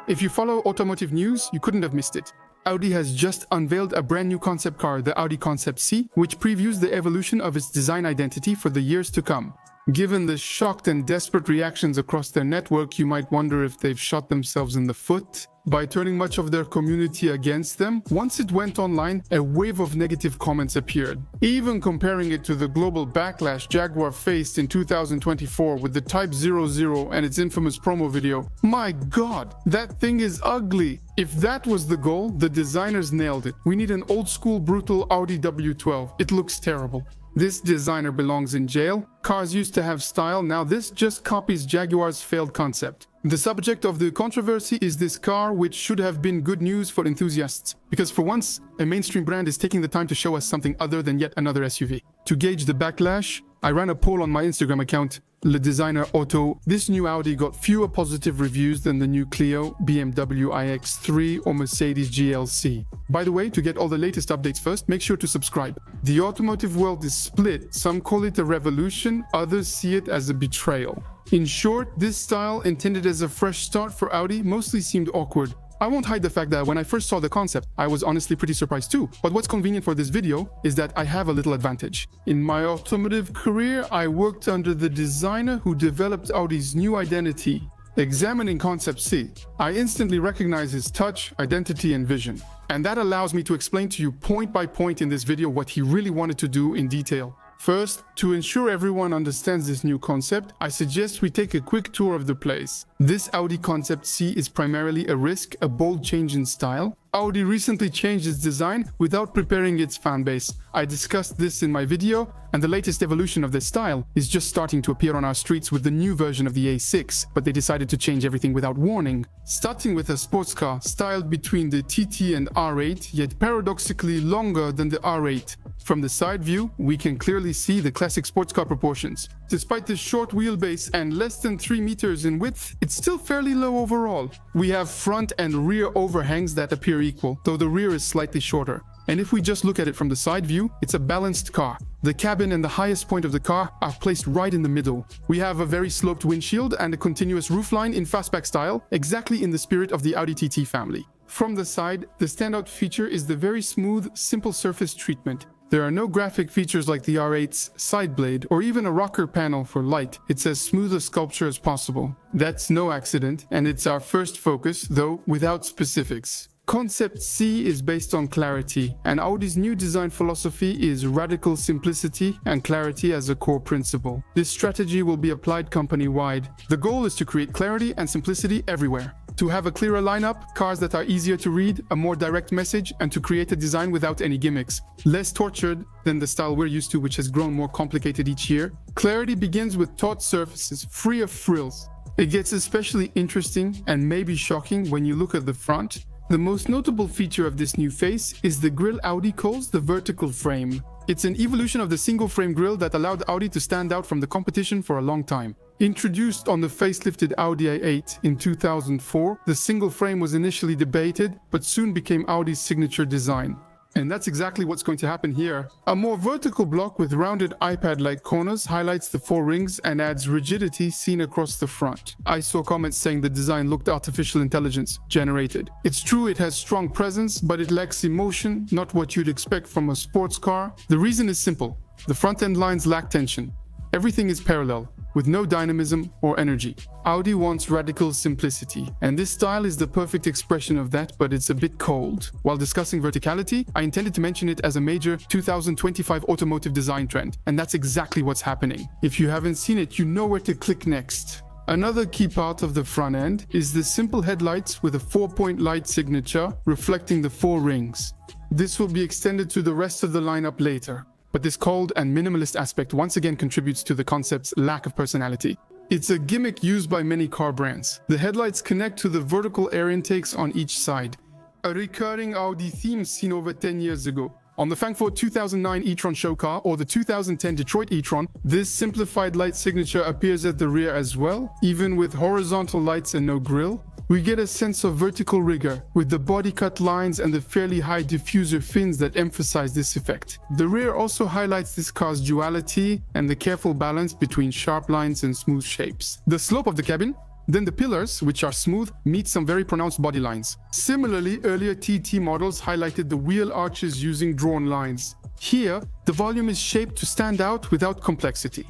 If you follow automotive news, you couldn't have missed it. Audi has just unveiled a brand new concept car, the Audi Concept C, which previews the evolution of its design identity for the years to come. Given the shocked and desperate reactions across their network, you might wonder if they've shot themselves in the foot by turning much of their community against them. Once it went online, a wave of negative comments appeared, even comparing it to the global backlash Jaguar faced in 2024 with the Type 00 and its infamous promo video. My god, that thing is ugly! If that was the goal, the designers nailed it. We need an old-school brutal Audi W12. It looks terrible. This designer belongs in jail. Cars used to have style, now this just copies Jaguar's failed concept. The subject of the controversy is this car, which should have been good news for enthusiasts, because for once, a mainstream brand is taking the time to show us something other than yet another SUV. To gauge the backlash, I ran a poll on my Instagram account, Le Designer Auto. This new Audi got fewer positive reviews than the new Clio, BMW iX3 or Mercedes GLC. By the way, to get all the latest updates first, make sure to subscribe. The automotive world is split. Some call it a revolution, others see it as a betrayal. In short, this style, intended as a fresh start for Audi, mostly seemed awkward. I won't hide the fact that when I first saw the concept, I was honestly pretty surprised too. But what's convenient for this video is that I have a little advantage. In my automotive career, I worked under the designer who developed Audi's new identity. Examining Concept C, I instantly recognize his touch, identity, and vision. And that allows me to explain to you point by point in this video what he really wanted to do in detail. First, to ensure everyone understands this new concept, I suggest we take a quick tour of the place. This Audi Concept C is primarily a risk, a bold change in style. Audi recently changed its design without preparing its fanbase. I discussed this in my video, and the latest evolution of this style is just starting to appear on our streets with the new version of the A6, but they decided to change everything without warning. Starting with a sports car styled between the TT and R8, yet paradoxically longer than the R8. From the side view, we can clearly see the classic sports car proportions. Despite this short wheelbase and less than 3 meters in width, it's still fairly low overall. We have front and rear overhangs that appear equal, though the rear is slightly shorter. And if we just look at it from the side view, it's a balanced car. The cabin and the highest point of the car are placed right in the middle. We have a very sloped windshield and a continuous roofline in fastback style, exactly in the spirit of the Audi TT family. From the side, the standout feature is the very smooth, simple surface treatment. There are no graphic features like the R8's side blade or even a rocker panel for light. It's as smooth a sculpture as possible. That's no accident, and it's our first focus, though without specifics. Concept C is based on clarity, and Audi's new design philosophy is radical simplicity and clarity as a core principle. This strategy will be applied company-wide. The goal is to create clarity and simplicity everywhere. To have a clearer lineup, cars that are easier to read, a more direct message, and to create a design without any gimmicks. Less tortured than the style we're used to, which has grown more complicated each year. Clarity begins with taut surfaces, free of frills. It gets especially interesting and maybe shocking when you look at the front. The most notable feature of this new face is the grille Audi calls the vertical frame. It's an evolution of the single-frame grille that allowed Audi to stand out from the competition for a long time. Introduced on the facelifted Audi A8 in 2004, the single frame was initially debated, but soon became Audi's signature design. And that's exactly what's going to happen here. A more vertical block with rounded iPad-like corners highlights the 4 rings and adds rigidity seen across the front. I saw comments saying the design looked artificial intelligence generated. It's true it has strong presence, but it lacks emotion, not what you'd expect from a sports car. The reason is simple. The front end lines lack tension. Everything is parallel, with no dynamism or energy. Audi wants radical simplicity, and this style is the perfect expression of that, but it's a bit cold. While discussing verticality, I intended to mention it as a major 2025 automotive design trend, and that's exactly what's happening. If you haven't seen it, you know where to click next. Another key part of the front end is the simple headlights with a 4-point light signature reflecting the 4 rings. This will be extended to the rest of the lineup later. But this cold and minimalist aspect once again contributes to the concept's lack of personality. It's a gimmick used by many car brands. The headlights connect to the vertical air intakes on each side, a recurring Audi theme seen over 10 years ago. On the Frankfurt 2009 e-tron show car or the 2010 Detroit e-tron, this simplified light signature appears at the rear as well, even with horizontal lights and no grille. We get a sense of vertical rigor, with the body cut lines and the fairly high diffuser fins that emphasize this effect. The rear also highlights this car's duality and the careful balance between sharp lines and smooth shapes. The slope of the cabin Then the pillars, which are smooth, meet some very pronounced body lines. Similarly, earlier TT models highlighted the wheel arches using drawn lines. Here, the volume is shaped to stand out without complexity.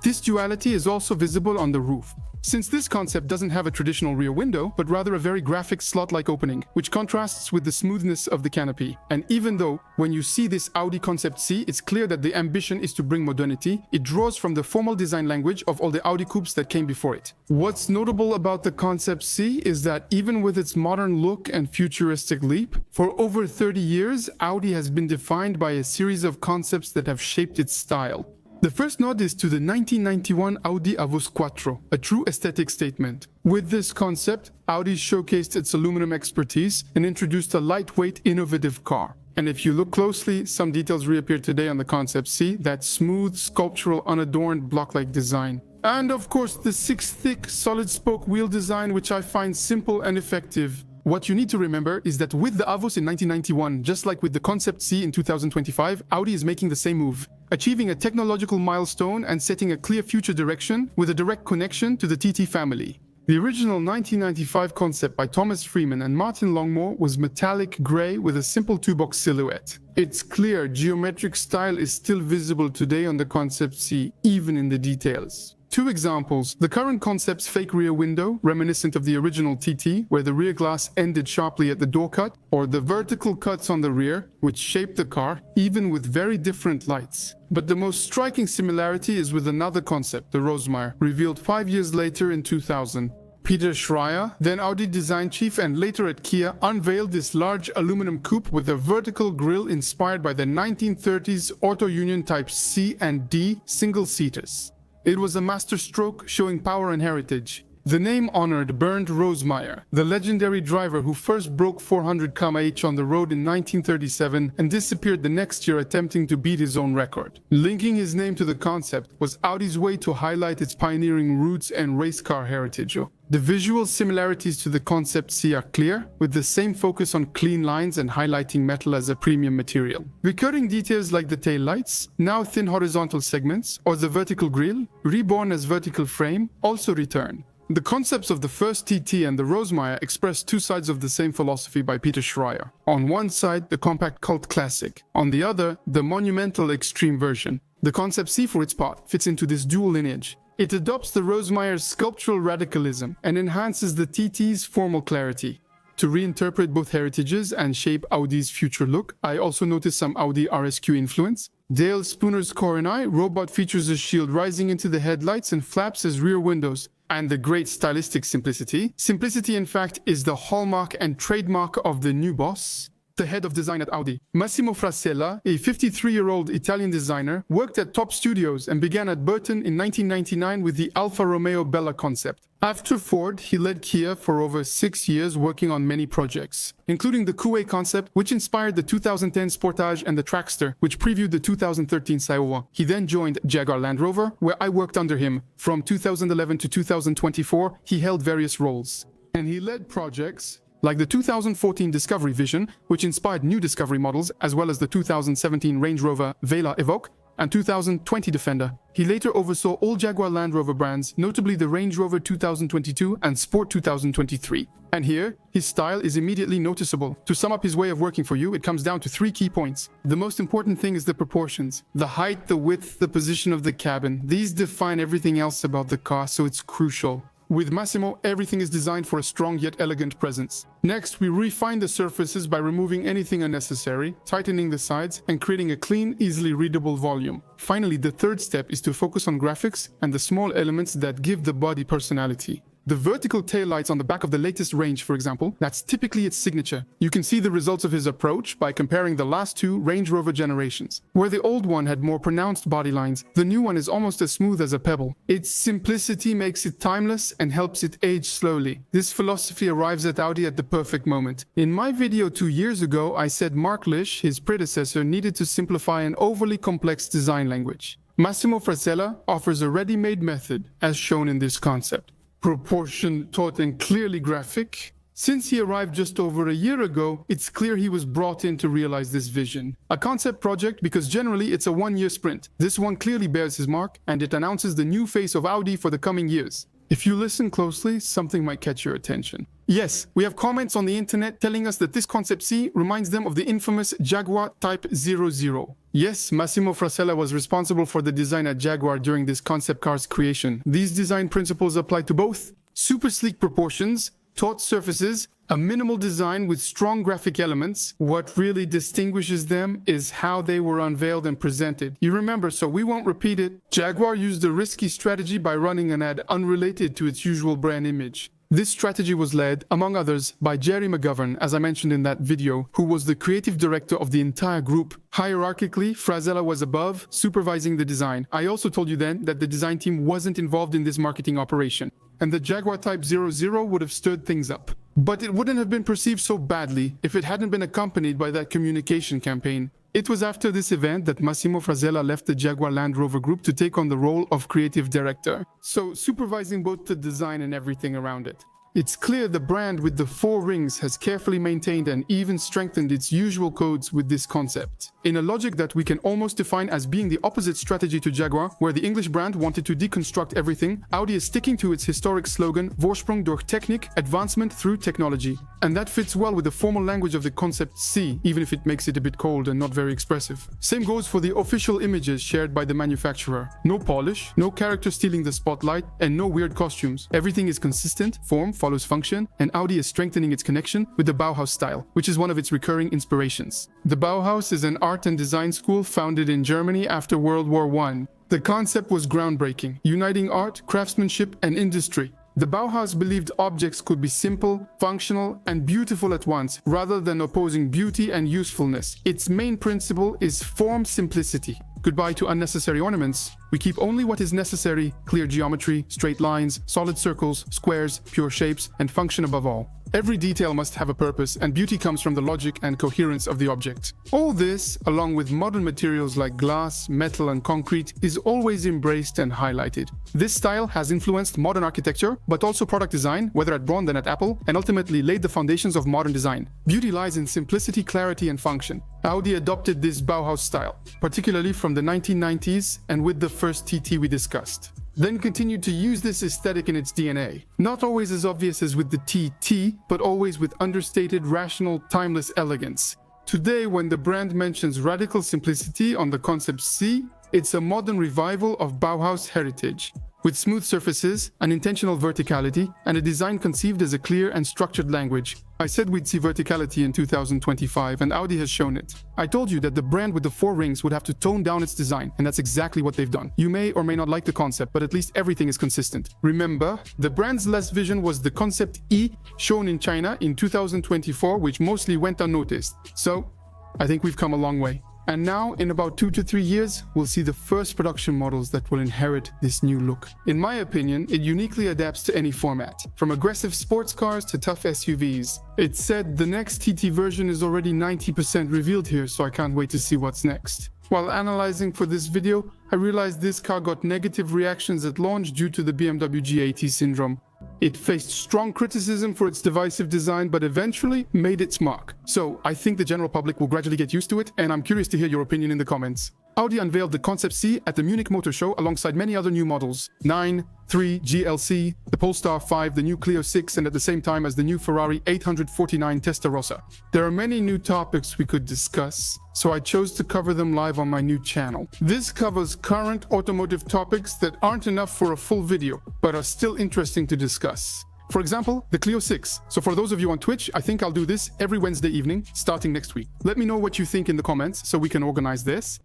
This duality is also visible on the roof. Since this concept doesn't have a traditional rear window, but rather a very graphic slot-like opening, which contrasts with the smoothness of the canopy. And even though, when you see this Audi Concept C, it's clear that the ambition is to bring modernity, it draws from the formal design language of all the Audi coupes that came before it. What's notable about the Concept C is that even with its modern look and futuristic leap, for over 30 years, Audi has been defined by a series of concepts that have shaped its style. The first nod is to the 1991 Audi Avus Quattro, a true aesthetic statement. With this concept, Audi showcased its aluminum expertise and introduced a lightweight, innovative car. And if you look closely, some details reappear today on the Concept C, that smooth, sculptural, unadorned, block-like design. And of course, the 6-thick, solid-spoke wheel design, which I find simple and effective. What you need to remember is that with the Avus in 1991, just like with the Concept C in 2025, Audi is making the same move, achieving a technological milestone and setting a clear future direction with a direct connection to the TT family. The original 1995 concept by Thomas Freeman and Martin Longmore was metallic gray with a simple two-box silhouette. Its clear, geometric style is still visible today on the Concept C, even in the details. Two examples: the current concept's fake rear window, reminiscent of the original TT, where the rear glass ended sharply at the door cut, or the vertical cuts on the rear, which shaped the car, even with very different lights. But the most striking similarity is with another concept, the Rosemeyer, revealed 5 years later in 2000. Peter Schreier, then Audi design chief and later at Kia, unveiled this large aluminum coupe with a vertical grille inspired by the 1930s Auto Union Type C and D single-seaters. It was a masterstroke showing power and heritage. The name honored Bernd Rosemeyer, the legendary driver who first broke 400 km/h on the road in 1937 and disappeared the next year attempting to beat his own record. Linking his name to the concept was Audi's way to highlight its pioneering roots and race car heritage. The visual similarities to the Concept C are clear, with the same focus on clean lines and highlighting metal as a premium material. Recurring details like the tail lights, now thin horizontal segments, or the vertical grille, reborn as vertical frame, also return. The concepts of the first TT and the Rosemeyer express two sides of the same philosophy by Peter Schreier. On one side, the compact cult classic. On the other, the monumental extreme version. The Concept C, for its part, fits into this dual lineage. It adopts the Rosemeyer's sculptural radicalism and enhances the TT's formal clarity. To reinterpret both heritages and shape Audi's future look, I also noticed some Audi RSQ influence. Dale Spooner's Core&I robot features a shield rising into the headlights and flaps as rear windows. And the great stylistic simplicity. Simplicity, in fact, is the hallmark and trademark of the new boss, the head of design at Audi. Massimo Frasella, a 53-year-old Italian designer, worked at top studios and began at Burton in 1999 with the Alfa Romeo Bella concept. After Ford, he led Kia for over 6 years working on many projects, including the Coué concept, which inspired the 2010 Sportage and the Trackster, which previewed the 2013 Saiwa. He then joined Jaguar Land Rover, where I worked under him. From 2011 to 2024, he held various roles. And he led projects like the 2014 Discovery Vision, which inspired new Discovery models, as well as the 2017 Range Rover Vela Evoque and 2020 Defender. He later oversaw all Jaguar Land Rover brands, notably the Range Rover 2022 and Sport 2023. And here, his style is immediately noticeable. To sum up his way of working for you, it comes down to 3 key points. The most important thing is the proportions. The height, the width, the position of the cabin. These define everything else about the car, so it's crucial. With Massimo, everything is designed for a strong yet elegant presence. Next, we refine the surfaces by removing anything unnecessary, tightening the sides, and creating a clean, easily readable volume. Finally, the third step is to focus on graphics and the small elements that give the body personality. The vertical taillights on the back of the latest range, for example, that's typically its signature. You can see the results of his approach by comparing the last 2 Range Rover generations. Where the old one had more pronounced body lines, the new one is almost as smooth as a pebble. Its simplicity makes it timeless and helps it age slowly. This philosophy arrives at Audi at the perfect moment. In my video 2 years ago, I said Mark Lish, his predecessor, needed to simplify an overly complex design language. Massimo Frasella offers a ready-made method, as shown in this concept. Proportion, taut and clearly graphic. Since he arrived just over a year ago, it's clear he was brought in to realize this vision. A concept project because generally it's a 1-year sprint. This one clearly bears his mark and it announces the new face of Audi for the coming years. If you listen closely, something might catch your attention. Yes, we have comments on the internet telling us that this Concept C reminds them of the infamous Jaguar Type 00. Yes, Massimo Frasella was responsible for the design at Jaguar during this concept car's creation. These design principles apply to both super sleek proportions, taut surfaces, a minimal design with strong graphic elements. What really distinguishes them is how they were unveiled and presented. You remember, so we won't repeat it. Jaguar used a risky strategy by running an ad unrelated to its usual brand image. This strategy was led, among others, by Jerry McGovern, as I mentioned in that video, who was the creative director of the entire group. Hierarchically, Frasella was above, supervising the design. I also told you then that the design team wasn't involved in this marketing operation, and the Jaguar Type 00 would have stirred things up. But it wouldn't have been perceived so badly if it hadn't been accompanied by that communication campaign. It was after this event that Massimo Frasella left the Jaguar Land Rover Group to take on the role of creative director, so supervising both the design and everything around it. It's clear the brand with the 4 rings has carefully maintained and even strengthened its usual codes with this concept, in a logic that we can almost define as being the opposite strategy to Jaguar, where the English brand wanted to deconstruct everything. Audi is sticking to its historic slogan, Vorsprung durch Technik, advancement through technology. And that fits well with the formal language of the Concept C, even if it makes it a bit cold and not very expressive. Same goes for the official images shared by the manufacturer. No polish, no character stealing the spotlight, and no weird costumes. Everything is consistent, form follows function, and Audi is strengthening its connection with the Bauhaus style, which is one of its recurring inspirations. The Bauhaus is an art and design school founded in Germany after World War I. The concept was groundbreaking, uniting art, craftsmanship, and industry. The Bauhaus believed objects could be simple, functional, and beautiful at once, rather than opposing beauty and usefulness. Its main principle is form simplicity. Goodbye to unnecessary ornaments. We keep only what is necessary: clear geometry, straight lines, solid circles, squares, pure shapes, and function above all. Every detail must have a purpose, and beauty comes from the logic and coherence of the object. All this, along with modern materials like glass, metal, and concrete, is always embraced and highlighted. This style has influenced modern architecture, but also product design, whether at Braun than at Apple, and ultimately laid the foundations of modern design. Beauty lies in simplicity, clarity, and function. Audi adopted this Bauhaus style, particularly from the 1990s and with the first TT we discussed. Then continued to use this aesthetic in its DNA. Not always as obvious as with the TT, but always with understated, rational, timeless elegance. Today, when the brand mentions radical simplicity on the Concept C, it's a modern revival of Bauhaus heritage, with smooth surfaces, an intentional verticality, and a design conceived as a clear and structured language. I said we'd see verticality in 2025, and Audi has shown it. I told you that the brand with the 4 rings would have to tone down its design, and that's exactly what they've done. You may or may not like the concept, but at least everything is consistent. Remember, the brand's last vision was the Concept E, shown in China in 2024, which mostly went unnoticed. So, I think we've come a long way. And now, in about 2 to 3 years, we'll see the first production models that will inherit this new look. In my opinion, it uniquely adapts to any format, from aggressive sports cars to tough SUVs. It's said the next TT version is already 90% revealed here, so I can't wait to see what's next. While analyzing for this video, I realized this car got negative reactions at launch due to the BMW G80 syndrome. It faced strong criticism for its divisive design, but eventually made its mark. So I think the general public will gradually get used to it, and I'm curious to hear your opinion in the comments. Audi unveiled the Concept C at the Munich Motor Show alongside many other new models: 9, 3, GLC, the Polestar 5, the new Clio 6, and at the same time as the new Ferrari 849 Testarossa. There are many new topics we could discuss, so I chose to cover them live on my new channel. This covers current automotive topics that aren't enough for a full video, but are still interesting to discuss. For example, the Clio 6. So for those of you on Twitch, I think I'll do this every Wednesday evening, starting next week. Let me know what you think in the comments so we can organize this.